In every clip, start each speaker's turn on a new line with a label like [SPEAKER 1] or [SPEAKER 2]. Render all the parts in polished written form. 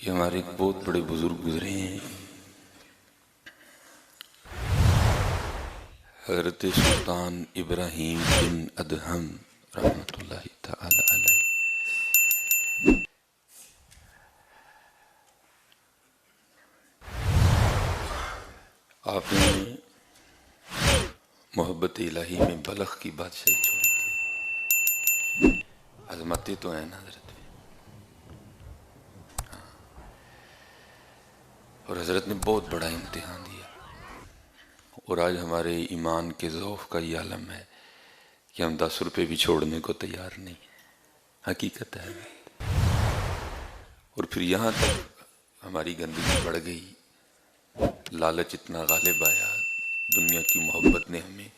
[SPEAKER 1] یہ ہمارے ایک بہت بڑے بزرگ گزرے ہیں، حضرت سلطان ابراہیم بن ادہم رحمۃ اللہ تعالی علیہ۔ آپ نے محبت الہی میں بلخ کی بادشاہی چھوڑی تھی۔ عظمتیں تو ہیں نا حضرت میں، اور حضرت نے بہت بڑا امتحان دیا، اور آج ہمارے ایمان کے ذوف کا یہ عالم ہے کہ ہم 10 روپے بھی چھوڑنے کو تیار نہیں ہیں۔ حقیقت ہے، اور پھر یہاں تک ہماری گندگی بڑھ گئی، لالچ اتنا غالب آیا، دنیا کی محبت نے ہمیں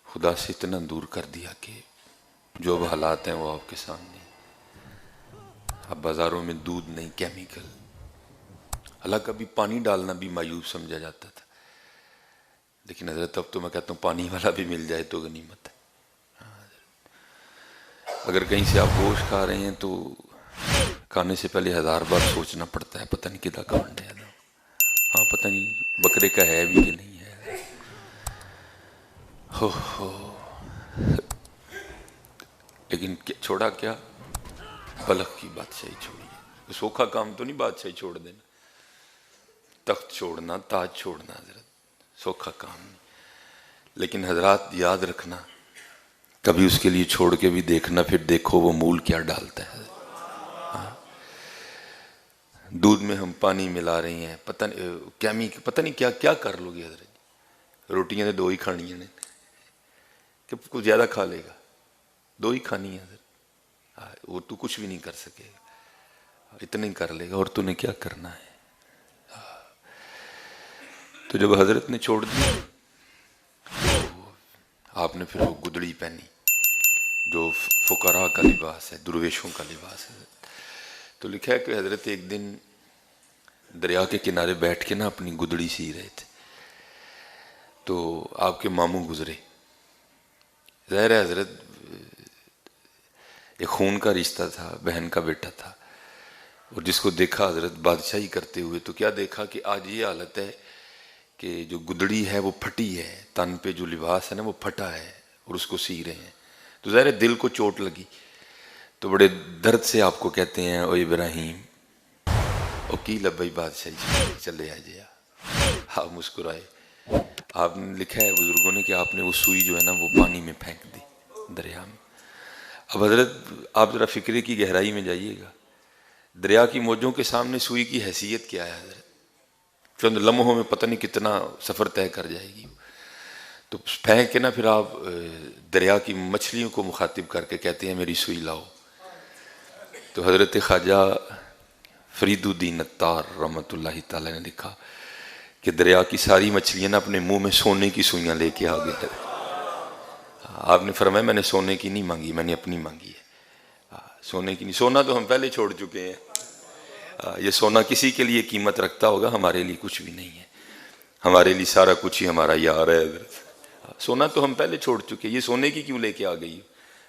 [SPEAKER 1] خدا سے اتنا دور کر دیا کہ جو اب حالات ہیں وہ آپ کے سامنے۔ اب بازاروں میں دودھ نہیں، کیمیکل، حالانکہ ابھی پانی ڈالنا بھی مایوب سمجھا جاتا تھا، لیکن حضرت اب تو میں کہتا ہوں پانی والا بھی مل جائے تو غنیمت ہے۔ اگر کہیں سے آپ گوشت کھا رہے ہیں تو کھانے سے پہلے 1000 بار سوچنا پڑتا ہے، پتہ نہیں کدھر کھانڈ ہے، ہاں پتہ نہیں بکرے کا ہے بھی کہ نہیں ہے۔ ہو لیکن چھوڑا کیا؟ بلخ کی بادشاہی چھوڑی۔ سوکھا کام تو نہیں بادشاہی چھوڑ دینا، تخت چھوڑنا، تاج چھوڑنا حضرت سوکھا کام نہیں، لیکن حضرات یاد رکھنا، کبھی اس کے لیے چھوڑ کے بھی دیکھنا، پھر دیکھو وہ مول کیا ڈالتا ہے۔ دودھ میں ہم پانی ملا رہے ہیں، پتہ نہیں کیا کیا کر لو گے حضرت۔ روٹیاں تو 2 ہی کھانی ہیں، کہ کچھ زیادہ کھا لے گا، 2 ہی کھانی ہے حضرت، وہ تو کچھ بھی نہیں کر سکے گا، اتنا ہی کر لے گا، اور تو نے کیا کرنا ہے۔ تو جب حضرت نے چھوڑ دیا تو آپ نے پھر وہ گدڑی پہنی جو فقراء کا لباس ہے، درویشوں کا لباس ہے۔ تو لکھا ہے کہ حضرت ایک دن دریا کے کنارے بیٹھ کے نا اپنی گدڑی سی رہے تھے، تو آپ کے ماموں گزرے۔ ظاہر ہے حضرت ایک خون کا رشتہ تھا، بہن کا بیٹا تھا، اور جس کو دیکھا حضرت بادشاہی کرتے ہوئے تو کیا دیکھا کہ آج یہ حالت ہے کہ جو گدڑی ہے وہ پھٹی ہے، تن پہ جو لباس ہے نا وہ پھٹا ہے، اور اس کو سی رہے ہیں۔ تو ظاہر ہے دل کو چوٹ لگی، تو بڑے درد سے آپ کو کہتے ہیں او ابراہیم، او کی لبئی بادشاہی چلے آ جیا۔ آپ مسکرائے۔ آپ نے لکھا ہے بزرگوں نے کہ آپ نے وہ سوئی جو ہے نا وہ پانی میں پھینک دی، دریا میں۔ اب حضرت آپ ذرا فکرے کی گہرائی میں جائیے گا، دریا کی موجوں کے سامنے سوئی کی حیثیت کیا ہے حضرت؟ چند لمحوں میں پتہ نہیں کتنا سفر طے کر جائے گی۔ تو پھینک کے نا پھر آپ دریا کی مچھلیوں کو مخاطب کر کے کہتے ہیں میری سوئی لاؤ۔ تو حضرت خواجہ فرید الدین عطار رحمۃ اللہ تعالی نے لکھا کہ دریا کی ساری مچھلیاں نا اپنے منہ میں سونے کی سوئیاں لے کے آگے تھے۔ آپ نے فرمایا میں نے سونے کی نہیں مانگی، میں نے اپنی مانگی ہے۔ سونے کی نہیں، سونا تو ہم پہلے چھوڑ چکے ہیں، یہ سونا کسی کے لیے قیمت رکھتا ہوگا، ہمارے لیے کچھ بھی نہیں ہے، ہمارے لیے سارا کچھ ہی ہمارا یار ہے حضرت۔ سونا تو ہم پہلے چھوڑ چکے، یہ سونے کی کیوں لے کے آ گئی؟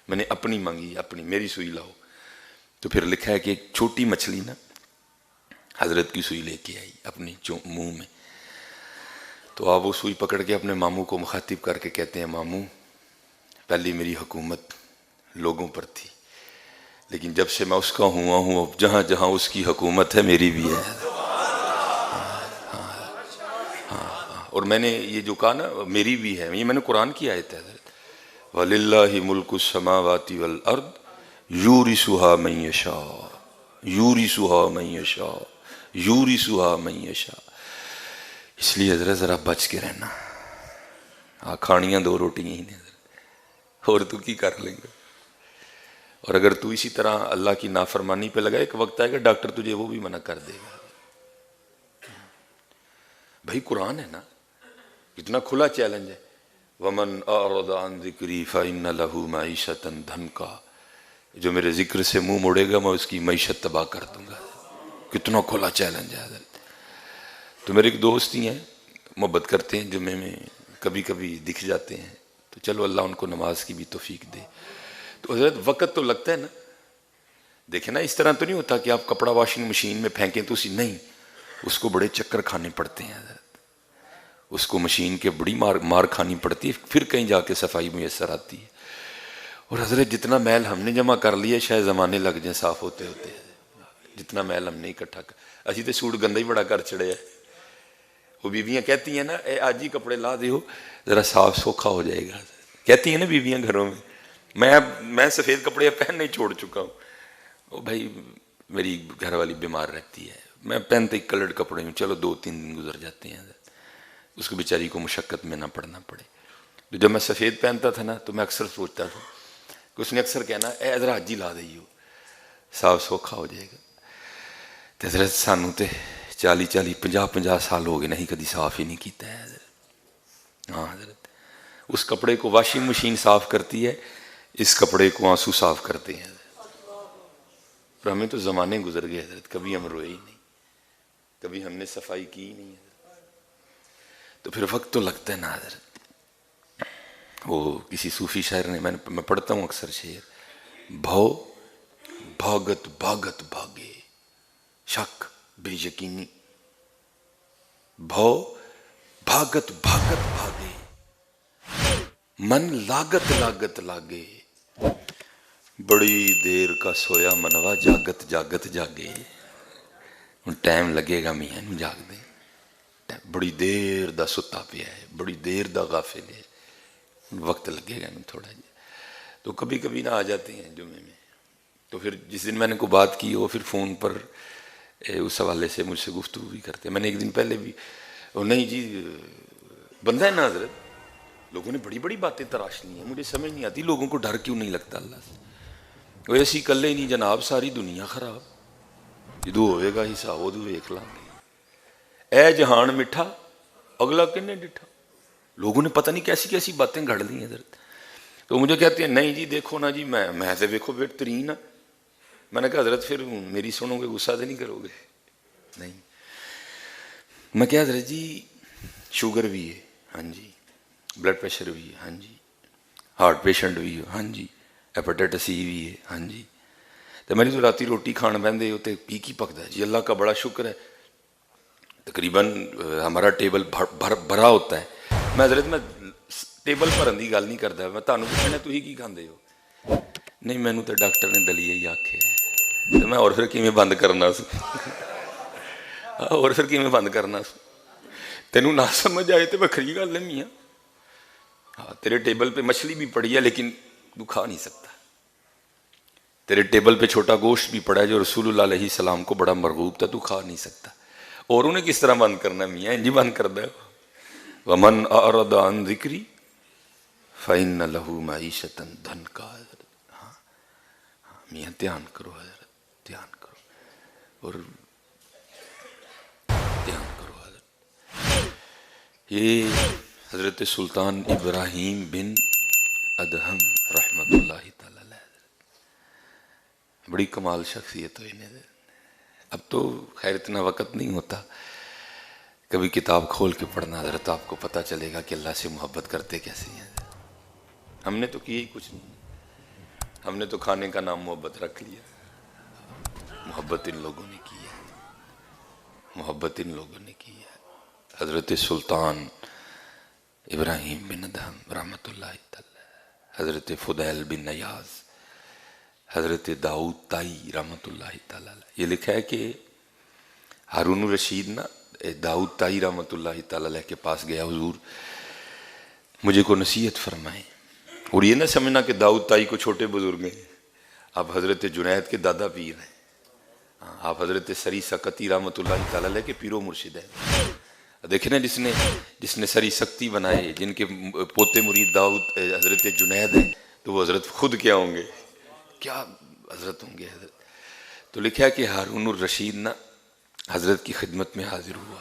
[SPEAKER 1] میں نے اپنی مانگی، اپنی، میری سوئی لاؤ۔ تو پھر لکھا ہے کہ ایک چھوٹی مچھلی نا حضرت کی سوئی لے کے آئی اپنی منہ میں، تو آپ وہ سوئی پکڑ کے اپنے ماموں کو مخاطب کر کے کہتے ہیں ماموں، پہلی میری حکومت لوگوں پر تھی، لیکن جب سے میں اس کا ہوا ہوں، اب جہاں جہاں اس کی حکومت ہے میری بھی ہے۔ اور میں نے یہ جو کہا نا میری بھی ہے، یہ میں نے قرآن کی آیت ہے حضرت، وَلِلَّهِ مُلْكُ السَّمَاوَاتِ وَالْأَرْضِ يُورِثُهَا مَن يَشَاءُ يُورِثُهَا مَن يَشَاءُ يُورِثُهَا مَن يَشَاءُ۔ اس لیے حضرت ذرا بچ کے رہنا، کھانیاں 2 روٹیاں ہی نہیں حضرت، اور تو کی کر لیں گے؟ اور اگر تو اسی طرح اللہ کی نافرمانی پہ لگا، ایک وقت آئے گا ڈاکٹر تجھے وہ بھی منع کر دے گا۔ بھائی قرآن ہے نا، اتنا کھلا چیلنج ہے، وَمَنْ أَعْرَضَ عَنْ ذِكْرِي فَإِنَّ لَهُ مَعِيشَةً ضَنْكًا، جو میرے ذکر سے منہ موڑے گا میں اس کی معیشت تباہ کر دوں گا۔ کتنا کھلا چیلنج ہے حضرت۔ تو میرے ایک دوست ہی ہیں، محبت کرتے ہیں، جمعے میں کبھی کبھی دکھ جاتے ہیں، تو چلو اللہ ان کو نماز کی بھی توفیق دے۔ تو حضرت وقت تو لگتا ہے نا، دیکھیں نا اس طرح تو نہیں ہوتا کہ آپ کپڑا واشنگ مشین میں پھینکیں تو اسی نہیں، اس کو بڑے چکر کھانے پڑتے ہیں حضرت، اس کو مشین کے بڑی مار کھانی پڑتی ہے، پھر کہیں جا کے صفائی میسر آتی ہے۔ اور حضرت جتنا میل ہم نے جمع کر لیا شاید زمانے لگ جائیں صاف ہوتے ہوتے، جتنا میل ہم نے اکٹھا اسی تو سوٹ گندا ہی بڑا کر چڑے ہے۔ وہ بیویاں کہتی ہیں نا اے آج ہی کپڑے لا دیو ذرا صاف سوکھا ہو جائے گا، کہتی ہیں نا بیویاں گھروں میں میں سفید کپڑے پہننا ہی چھوڑ چکا ہوں، وہ بھائی میری گھر والی بیمار رہتی ہے، میں پہنتے ہی کلرڈ کپڑے ہوں، چلو 2-3 دن گزر جاتے ہیں، اس کو بیچاری کو مشقت میں نہ پڑنا پڑے۔ تو جب میں سفید پہنتا تھا نا تو میں اکثر سوچتا تھا کہ اس نے اکثر کہنا اے ادھر حج ہی لا دئیو صاف سوکھا ہو جائے گا۔ تو حضرت سانو تے 40-50 سال ہو گئے نہیں کدی صاف ہی نہیں کیتا ہے حضرت۔ ہاں حضرت اس کپڑے کو واشنگ مشین صاف کرتی ہے، اس کپڑے کو آنسو صاف کرتے ہیں حضرت۔ پر ہمیں تو زمانے گزر گئے حضرت، کبھی ہم روئے ہی نہیں، کبھی ہم نے صفائی کی ہی نہیں حضرت۔ تو پھر وقت تو لگتا ہے نا حضرت۔ وہ کسی صوفی شاعر نے، میں پڑھتا ہوں اکثر شعر، بھو بھاگت بھاگت بھاگے شک بے یقینی، بھو بھاگت بھاگت بھاگے من لاگت لاگت لاگے، بڑی دیر کا سویا منوا جاگت جاگت جاگے۔ ٹائم لگے گا میاں نو جاگ دے، بڑی دیر دا ستا پیا ہے، بڑی دیر دا غافل ہے، وقت لگے گا نا تھوڑا جی۔ تو کبھی کبھی نہ آ جاتے ہیں جمعے میں، تو پھر جس دن میں نے کو بات کی وہ پھر فون پر اس حوالے سے مجھ سے گفتگو بھی کرتے ہیں۔ میں نے ایک دن پہلے بھی نہیں جی بندہ ہے نا حضرت، لوگوں نے بڑی بڑی باتیں تراش لی ہیں، مجھے سمجھ نہیں آتی لوگوں کو ڈر کیوں نہیں لگتا اللہ سے۔ وہ ایسی کلے نہیں جناب ساری دنیا خراب، جدو ہوئے گا حساب ادو ویکھ لاں گے، اے جہان مٹھا اگلا کنے ڈٹھا۔ لوگوں نے پتہ نہیں کیسی کیسی باتیں گھڑ لی ہیں حضرت۔ تو مجھے کہتے ہیں نہیں جی دیکھو نا جی میں تو دیکھو بہترین ہاں۔ میں نے کہا حضرت پھر میری سنو گے غصہ تو نہیں کرو گے؟ نہیں۔ میں کہا حضرت جی شوگر بھی ہے، ہاں جی، بلڈ پریشر بھی ہے، ہاں جی، ہارٹ پیشنٹ بھی ہے، ہاں جی، ہیپیٹائٹس سی بھی ہے، ہاں جی۔ تو میری تو راتی روٹی کھان بہندے ہوتے کی پکتا ہے جی، اللہ کا بڑا شکر ہے تقریباً ہمارا ٹیبل بھرا ہوتا ہے۔ میں حضرت میں ٹیبل بھرن کی گل نہیں کرتا، میں تمہیں پوچھنا تھی کی کھاندے ہو؟ نہیں مینوں تو ڈاکٹر نے دلیہ ہی آکھیا، تو میں اور پھر کیویں بند کرنا سو، اور پھر کیویں بند کرنا سو؟ تینوں نہ سمجھ آئے تو وکھری گل ہے میاں، ہاں تیرے ٹیبل پہ مچھلی بھی پڑی ہے لیکن تو کھا نہیں سکتا، تیرے ٹیبل پہ چھوٹا گوشت بھی پڑا ہے جو رسول اللہ علیہ السلام کو بڑا مرغوب تھا، تو کھا نہیں سکتا۔ اور انہیں کس طرح بند کرنا میاں؟ انجی بند کر ہے۔ وَمَنْ أَعْرَضَ عَنْ ذِكْرِي فَإِنَّ لَهُ مَعِيشَةً ضَنْكَا۔ ہاں میاں دھیان کرو حضرت، دھیان کرو اور دھیان کرو حضرت۔ یہ حضرت سلطان ابراہیم بن ادہم رحمۃ اللہ تعالی بڑی کمال شخصیت ہوئی نے۔ اب تو خیر اتنا وقت نہیں ہوتا، کبھی کتاب کھول کے پڑھنا حضرت، آپ کو پتہ چلے گا کہ اللہ سے محبت کرتے کیسے ہیں۔ ہم نے تو کیا ہی کچھ نہیں، ہم نے تو کھانے کا نام محبت رکھ لیا۔ محبت ان لوگوں نے کی ہے، محبت ان لوگوں نے کی ہے۔ حضرت سلطان ابراہیم بن ادہم رحمۃ اللہ تعالی، حضرت فضیل بن نیاز، حضرت داؤد تائی رحمۃ اللہ تعالی۔ یہ لکھا ہے کہ ہارون الرشید نا داؤد تائی رحمۃ اللہ تعالی کے پاس گیا، حضور مجھے کو نصیحت فرمائیں۔ اور یہ نہ سمجھنا کہ داؤد تائی کو چھوٹے بزرگ ہیں، آپ حضرت جنید کے دادا پیر ہیں، آپ حضرت سری سکتی رحمۃ اللہ تعالی کے پیرو مرشد ہیں۔ دیکھیں نا جس نے سری سکتی بنائے، جن کے پوتے مرید داؤد حضرت جنید ہیں، تو وہ حضرت خود کیا ہوں گے، کیا حضرت ہوں گے حضرت۔ تو لکھا ہے کہ ہارون الرشید نا حضرت کی خدمت میں حاضر ہوا،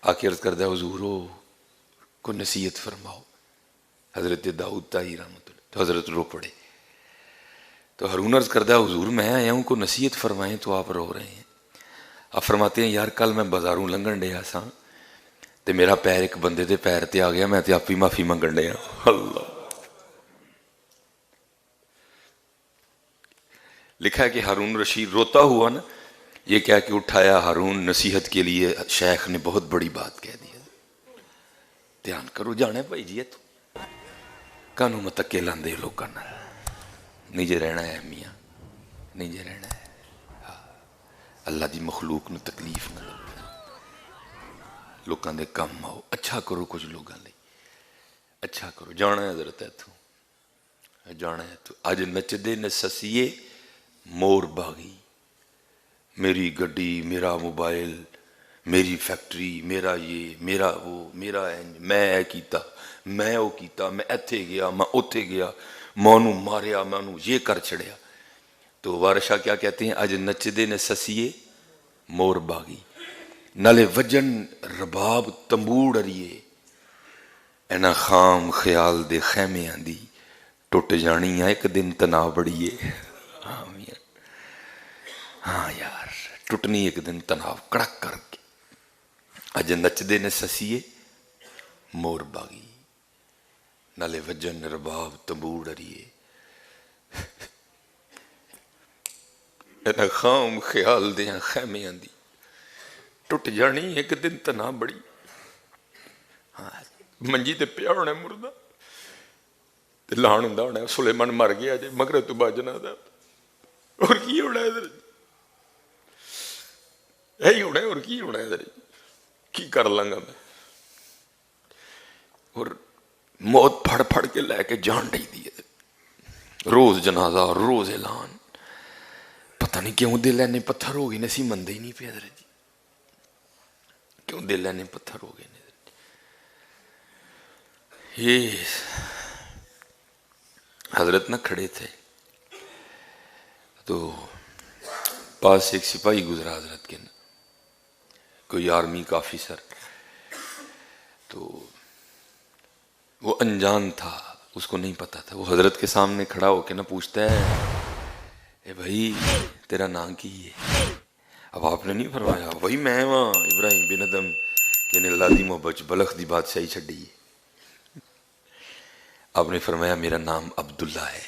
[SPEAKER 1] آ کے عرض کردہ حضور کو نصیحت فرماؤ، حضرت داؤد تائی رحمۃ اللہ۔ تو حضرت رو پڑے۔ تو ہارون عرض کردہ حضور میں آیا ہوں کو نصیحت فرمائیں تو آپ رو رہے ہیں۔ آپ فرماتے ہیں یار کل میں بازاروں لنگن ڈیا سا تے میرا پیر ایک بندے دے پیر تے آ گیا، میں تے آپ ہی معافی منگن ڈیا۔ اللہ لکھا ہے کہ ہارون رشید روتا ہوا نا یہ کہہ کے اٹھایا، ہارون نصیحت کے لیے شیخ نے بہت بڑی بات کہہ دی۔ دھیان کرو، جانے بھائی جی تو کانوں متکے لاندے لوگوں نال نہیں جے رہنا ہے میاں، نہیں جے رہنا ہے۔ اللہ دی مخلوق نو تکلیف نہ دو، لوکاں دے کم آؤ، اچھا کرو کچھ لوگاں لئی، اچھا کرو۔ جانا ہے حضرت اتوں، جانا ہے تو اج نچدے نسسیے مور باغی، میری گڈی، میرا موبائل، میری فیکٹری، میرا یہ، میرا وہ، میرا میں اے کیتا، میں وہ کیتا، میں ایتھے گیا، میں اوتھے گیا، میں انہوں ماریا، میں انہوں یہ کر چھڑیا۔ تو وارشاہ کیا کہتے ہیں؟ اج نچدے نے سسیے مور باغی، نالے وجن رباب تمبوڑ اریے، اینا خام خیال دے خیمے آندی ٹوٹ جانی ہے ایک دن تنا بڑیے۔ ہاں میاں، ہاں یار ٹوٹنی ایک دن تناؤ کڑک کر کے۔ اج نچدے نے سسیے مور باغی، نالے وجن رباب تمبوڑ اریے، اینا خام خیال دیاں خیمے آندی ٹوٹ جانی ایک دن تنا بڑی۔ ہاں منجی تے پیا ہونا مردہ تے لان ہوندا ہونا سلیمان مر گیا جے مگر تو بجنا دا، اور کی ہونا ہے ادھر؟ یہی ہونا ہے، اور کی ہونا ہے ادھر؟ کی کر لوں گا میں؟ اور موت پھڑ پھڑ کے لے کے جان ڈی دی، روز جنازہ، روز اعلان، پتہ نہیں کیوں دل اینے پتھر ہو گئے، نسی مندے ہی نہیں پہ ادھر جی، کیوں دل اینے پتھر ہو گئے۔ یہ حضرت نہ کھڑے تھے تو پاس ایک سپاہی گزرا حضرت کے، کوئی آرمی کا آفیسر، تو وہ انجان تھا، اس کو نہیں پتا تھا۔ وہ حضرت کے سامنے کھڑا ہو کے نہ پوچھتا ہے اے بھائی تیرا نام کی ہے؟ اب آپ نے نہیں فرمایا وہی میں وہاں ابراہیم بن ادم جن اللہ دی محبت بلخ دی بادشاہی چھڈی ہے، آپ نے فرمایا میرا نام عبداللہ ہے۔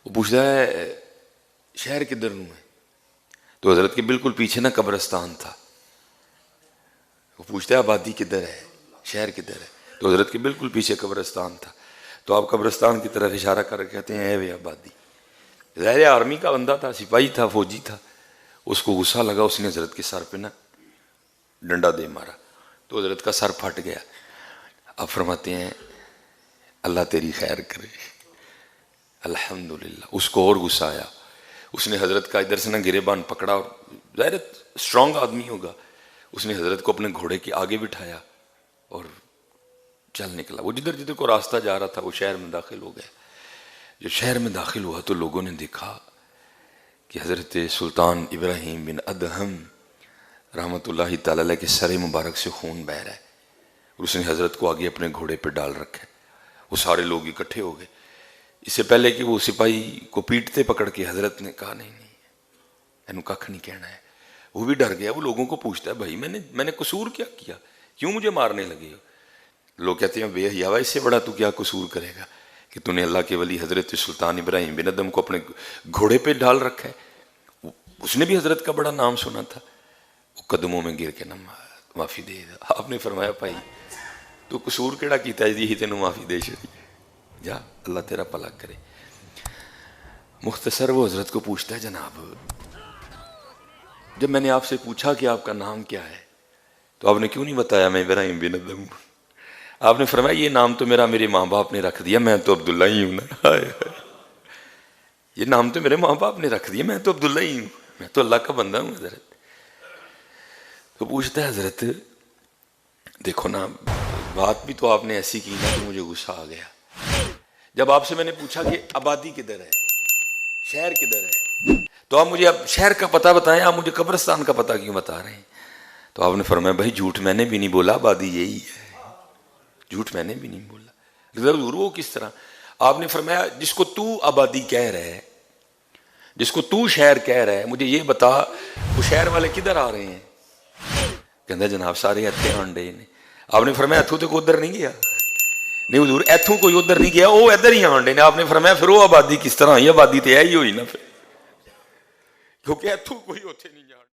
[SPEAKER 1] وہ پوچھتا ہے شہر کدھر نوں ہے؟ تو حضرت کے بالکل پیچھے نا قبرستان تھا۔ وہ پوچھتا ہے آبادی کدھر ہے، شہر کدھر ہے؟ تو حضرت کے بالکل پیچھے قبرستان تھا۔ تو آپ قبرستان کی طرف اشارہ کر کہتے ہیں اے وے آبادی۔ ظاہر آرمی کا بندہ تھا، سپاہی تھا، فوجی تھا، اس کو غصہ لگا، اس نے حضرت کے سر پہ نا ڈنڈا دے مارا، تو حضرت کا سر پھٹ گیا۔ اب فرماتے ہیں اللہ تیری خیر کرے، الحمدللہ۔ اس کو اور غصہ آیا، اس نے حضرت کا ادھر سے نا گریبان پکڑا، اور ظاہر اسٹرانگ آدمی ہوگا، اس نے حضرت کو اپنے گھوڑے کے آگے بٹھایا اور چل نکلا۔ وہ جدھر جدھر کو راستہ جا رہا تھا وہ شہر میں داخل ہو گیا۔ جب شہر میں داخل ہوا تو لوگوں نے دیکھا کہ حضرت سلطان ابراہیم بن ادہم رحمۃ اللہ تعالی علیہ کے سر مبارک سے خون بہہ رہا ہے، اور اس نے حضرت کو آگے اپنے گھوڑے پہ ڈال رکھا ہے۔ وہ سارے لوگ اکٹھے ہو گئے۔ اس سے پہلے کہ وہ سپاہی کو پیٹتے پکڑ کے، حضرت نے کہا نہیں اینو ککھ نہیں کہنا ہے۔ وہ بھی ڈر گیا، وہ لوگوں کو پوچھتا ہے بھائی میں نے قصور کیا کیا، کیوں مجھے مارنے لگے ہو؟ لوگ کہتے ہیں بے حیاوا، اس سے بڑا تو کیا قصور کرے گا کہ تو نے اللہ کے ولی حضرت سلطان ابراہیم بن ادم کو اپنے گھوڑے پہ ڈال رکھا ہے۔ اس نے بھی حضرت کا بڑا نام سنا تھا۔ وہ قدموں میں گر کے نہ معافی دے دا۔ آپ نے فرمایا بھائی تو قصور کیڑا کیتا ہے جی تینوں معافی دے چھڑی، جا اللہ تیرا بھلا کرے۔ مختصر وہ حضرت کو پوچھتا ہے جناب جب میں نے آپ سے پوچھا کہ آپ کا نام کیا ہے تو آپ نے کیوں نہیں بتایا میں ابراہیم بن ادم؟ آپ نے فرمایا یہ نام تو میرے ماں باپ نے رکھ دیا، میں تو عبداللہ ہی ہوں نا۔ یہ نام تو میرے ماں باپ نے رکھ دیا، میں تو عبداللہ ہی ہوں، میں تو اللہ کا بندہ ہوں حضرت۔ تو پوچھتا ہے حضرت دیکھو نا بات بھی تو آپ نے ایسی کی نا کہ مجھے غصہ آ گیا۔ جب آپ سے میں نے پوچھا کہ آبادی کدھر ہے، شہر کدھر ہے، تو آپ مجھے اب شہر کا پتہ بتائیں، آپ مجھے قبرستان کا پتہ کیوں بتا رہے ہیں؟ تو آپ نے فرمایا بھائی جھوٹ میں نے بھی نہیں بولا، آبادی یہی ہے، جھوٹ میں نے بھی نہیں بولا۔ ضرور وہ کس طرح؟ آپ نے فرمایا جس کو تو آبادی کہہ رہے ہے، جس کو تو شہر کہہ رہا ہے، مجھے یہ بتا وہ شہر والے کدھر آ رہے ہیں؟ کہتا جناب سارے اتھے آنڈے نے۔ آپ نے فرمایا اتھو تو ادھر نہیں گیا، نہیں حضور ایتھوں کوئی ادھر نہیں گیا, وہ ادھر ہی آن ڈے نے. آپ نے فرمایا پھر وہ آبادی کس طرح آئی؟ آبادی تو ہے ہی ہوئی نا پھر, کیونکہ ایتھوں کوئی اتنے نہیں جان.